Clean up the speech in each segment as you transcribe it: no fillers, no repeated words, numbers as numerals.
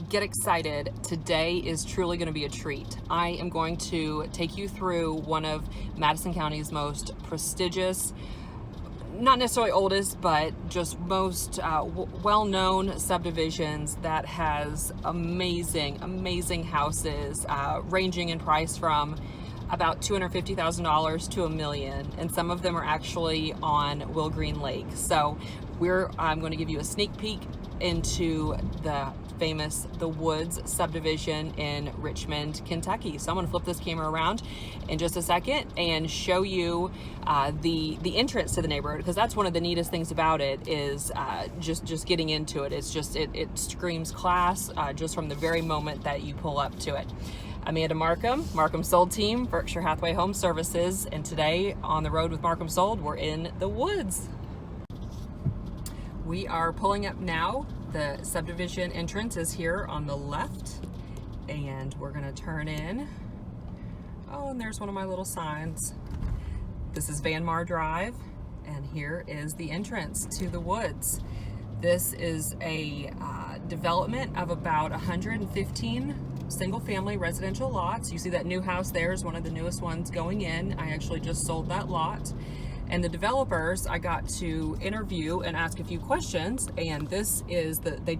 get excited. Today is truly going to be a treat. I am going to take you through one of Madison County's most prestigious, not necessarily oldest, but just most well-known subdivisions that has amazing houses, ranging in price from about $250,000 to $1 million, and some of them are actually on Will Green Lake. So I'm going to give you a sneak peek into the famous The Woods Subdivision in Richmond, Kentucky. So I'm going to flip this camera around in just a second and show you the entrance to the neighborhood, because that's one of the neatest things about it is just getting into it. It's just it screams class just from the very moment that you pull up to it. Amanda Markham Sold Team, Berkshire Hathaway Home Services, and today on the road with Markham Sold, we're in the woods. We are pulling up now. The subdivision entrance is here on the left, and we're gonna turn in. Oh, and there's one of my little signs. This is Van Mar Drive, and here is the entrance to the woods. This is a development of about 115 single-family residential lots. You see that new house there is one of the newest ones going in. I actually just sold that lot. And the developers, I got to interview and ask a few questions, and this is they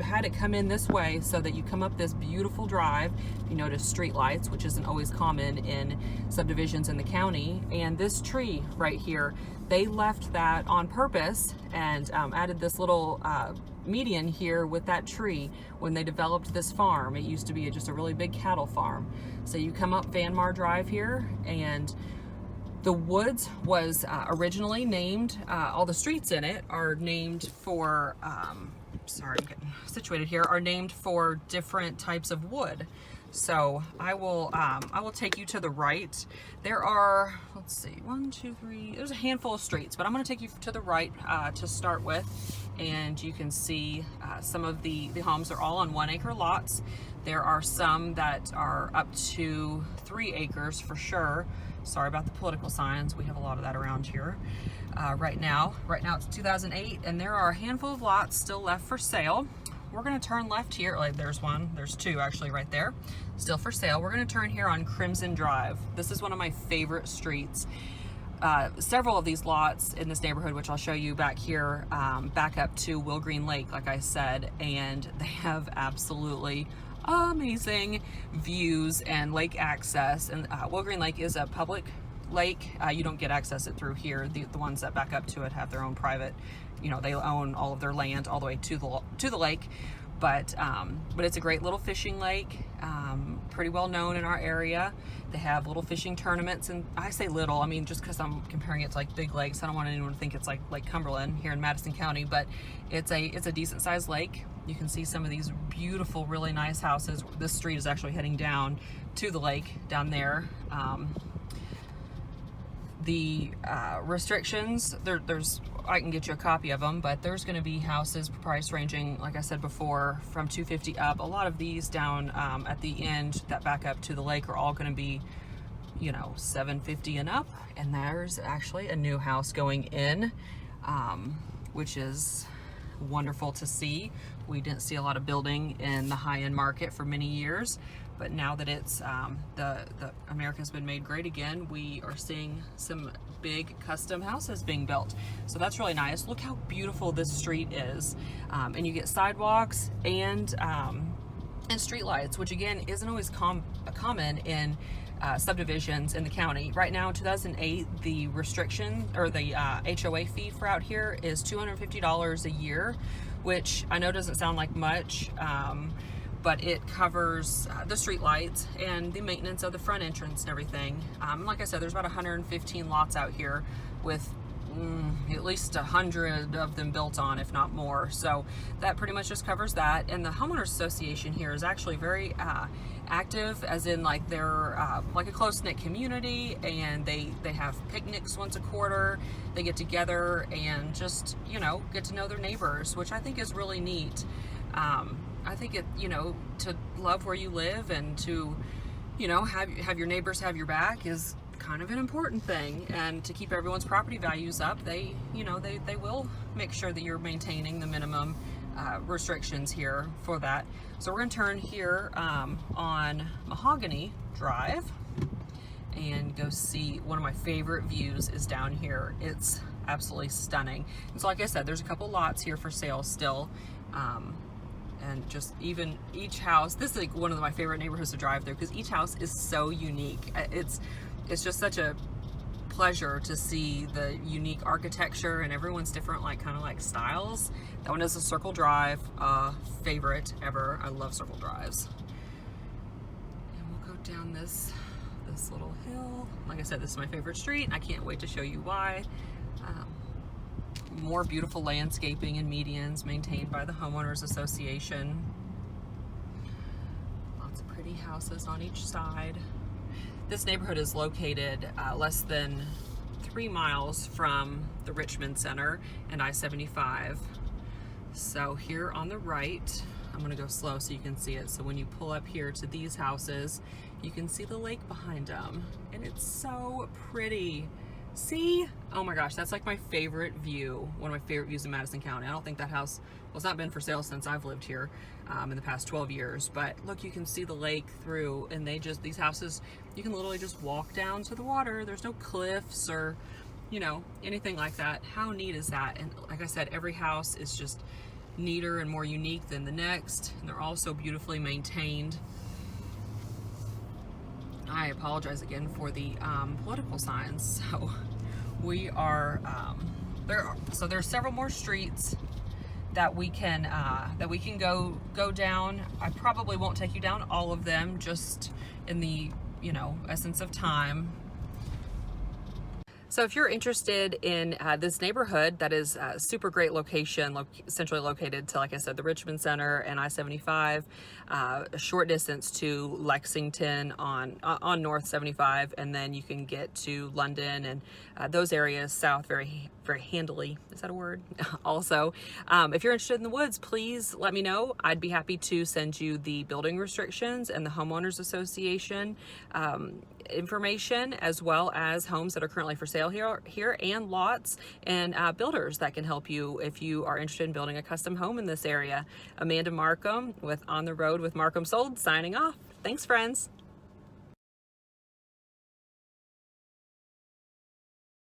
had it come in this way so that you come up this beautiful drive. You notice street lights, which isn't always common in subdivisions in the county. And this tree right here, they left that on purpose and added this little median here with that tree when they developed this farm. It used to be just a really big cattle farm. So you come up Van Mar Drive here, and the woods was originally named, all the streets in it are named for, sorry, I'm getting situated here, are named for different types of wood. So I will take you to the right. There are, let's see, 1, 2, 3, there's a handful of streets, but I'm gonna take you to the right to start with. And you can see some of the homes are all on 1 acre lots. There are some that are up to 3 acres for sure. Sorry about the political signs. We have a lot of that around here right now. Right now it's 2008, and there are a handful of lots still left for sale. We're gonna turn left here. Like there's 2 actually right there, still for sale. We're gonna turn here on Crimson Drive. This is one of my favorite streets. Several of these lots in this neighborhood, which I'll show you back here, back up to Will Green Lake, like I said, and they have absolutely amazing views and lake access. And Will Green Lake is a public lake. You don't get access it through here. The ones that back up to it have their own private, they own all of their land all the way to the lake. But it's a great little fishing lake, pretty well known in our area. They have little fishing tournaments, and I say little, I mean, just because I'm comparing it to like big lakes. I don't want anyone to think it's like Lake Cumberland here in Madison County, but it's a decent sized lake. You can see some of these beautiful, really nice houses. This street is actually heading down to the lake down there. The restrictions, I can get you a copy of them, but there's going to be houses price ranging, like I said before, from $250 up. A lot of these down at the end that back up to the lake are all going to be, $750 and up. And there's actually a new house going in, which is wonderful to see. We didn't see a lot of building in the high-end market for many years, but now that it's the America's been made great again, we are seeing some big custom houses being built. So that's really nice. Look how beautiful this street is, and you get sidewalks and street lights, which again isn't always common in subdivisions in the county. Right now in 2008, the restriction or the HOA fee for out here is $250 a year, which I know doesn't sound like much, but it covers the street lights and the maintenance of the front entrance and everything. Like I said, there's about 115 lots out here with at least 100 of them built on, if not more. So that pretty much just covers that. And the homeowners association here is actually very active, as in like they're like a close-knit community, and they have picnics once a quarter. They get together and just get to know their neighbors, which I think is really neat. I think it to love where you live and to have your neighbors have your back is kind of an important thing, and to keep everyone's property values up, they will make sure that you're maintaining the minimum restrictions here for that. So we're gonna turn here on Mahogany Drive and go see one of my favorite views is down here. It's absolutely stunning. And so like I said, there's a couple lots here for sale still. And just even each house, this is like one of my favorite neighborhoods to drive through because each house is so unique. It's just such a pleasure to see the unique architecture, and everyone's different, like kind of like styles. That one is a circle drive, favorite ever. I love circle drives. And we'll go down this little hill. Like I said, this is my favorite street. I can't wait to show you why. More beautiful landscaping and medians maintained by the homeowners association. Lots of pretty houses on each side. This neighborhood is located less than 3 miles from the Richmond Center and I-75. So here on the right, I'm gonna go slow so you can see it. So when you pull up here to these houses, you can see the lake behind them, and it's so pretty. See? Oh my gosh, that's like my favorite view, one of my favorite views in Madison County. I don't think that house, well, it's not been for sale since I've lived here in the past 12 years, but look, you can see the lake through, and these houses, you can literally just walk down to the water. There's no cliffs or, you know, anything like that. How neat is that? And like I said, every house is just neater and more unique than the next, and they're all so beautifully maintained. I apologize again for the political signs. So we are there's several more streets that we can go down. I probably won't take you down all of them, just in the essence of time. So if you're interested in this neighborhood, that is a super great location, centrally located to, like I said, the Richmond Center and I-75, a short distance to Lexington on North 75, and then you can get to London and those areas south very, very handily. Is that a word? Also, if you're interested in the woods, please let me know. I'd be happy to send you the building restrictions and the homeowners association information, as well as homes that are currently for sale here and lots and builders that can help you if you are interested in building a custom home in this area. Amanda Markham with On the Road with Markham Sold, signing off. Thanks, friends.